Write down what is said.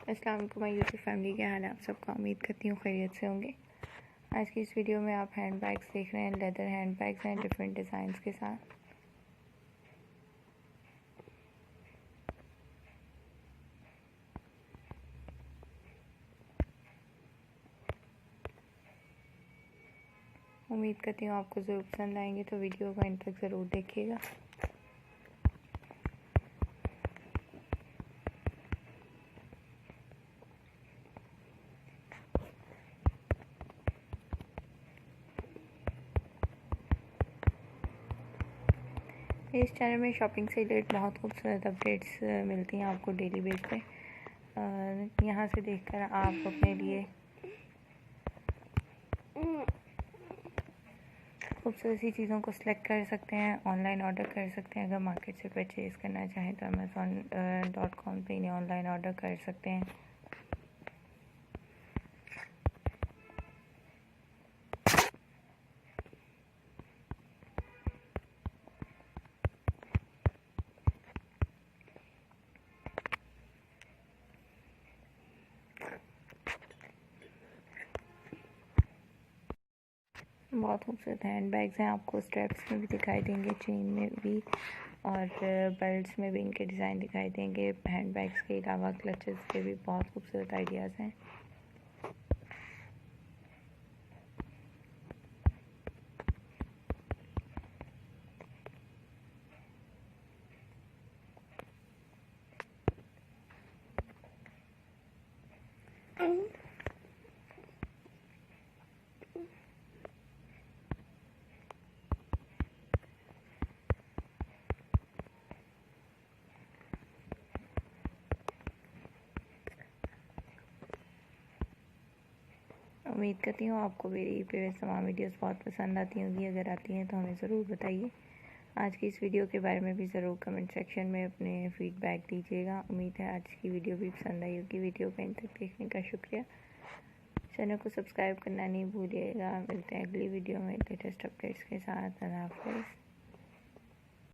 अस्सलाम वालेकुम my YouTube family, क्या हाल है आप सबका। उम्मीद करती हूँ खैरियत से होंगे। आज की इस वीडियो में आप हैंड बैग्स देख रहे हैं। लेदर हैंड बैग्स हैं डिफरेंट डिज़ाइंस के साथ। उम्मीद करती हूँ आपको ज़रूर पसंद आएंगे, तो वीडियो को एंड तक ज़रूर देखिएगा। इस चैनल में शॉपिंग से रिलेटेड बहुत खूबसूरत अपडेट्स मिलती हैं आपको डेली बेस पे। यहाँ से देखकर आप अपने लिए खूबसूरत सी चीज़ों को सिलेक्ट कर सकते हैं, ऑनलाइन ऑर्डर कर सकते हैं। अगर मार्केट से परचेज़ करना चाहें तो Amazon.com पे इन्हें ऑनलाइन ऑर्डर कर सकते हैं। बहुत खूबसूरत हैंड बैग्स हैं, आपको स्ट्रैप्स में भी दिखाई देंगे, चेन में भी और बेल्ट्स में भी इनके डिज़ाइन दिखाई देंगे। हैंड बैग्स के अलावा क्लचेस के भी बहुत खूबसूरत आइडियाज़ हैं। उम्मीद करती हूँ आपको मेरी प्रीवियस तमाम वीडियोस बहुत पसंद आती होंगी। अगर आती हैं तो हमें ज़रूर बताइए। आज की इस वीडियो के बारे में भी ज़रूर कमेंट सेक्शन में अपने फीडबैक दीजिएगा। उम्मीद है आज की वीडियो भी पसंद आई होगी। वीडियो को इन तक देखने का शुक्रिया। चैनल को सब्सक्राइब करना नहीं भूलिएगा। मिलते हैं अगली वीडियो में लेटेस्ट अपडेट्स के साथ। अल्लाह हाफ़िज़।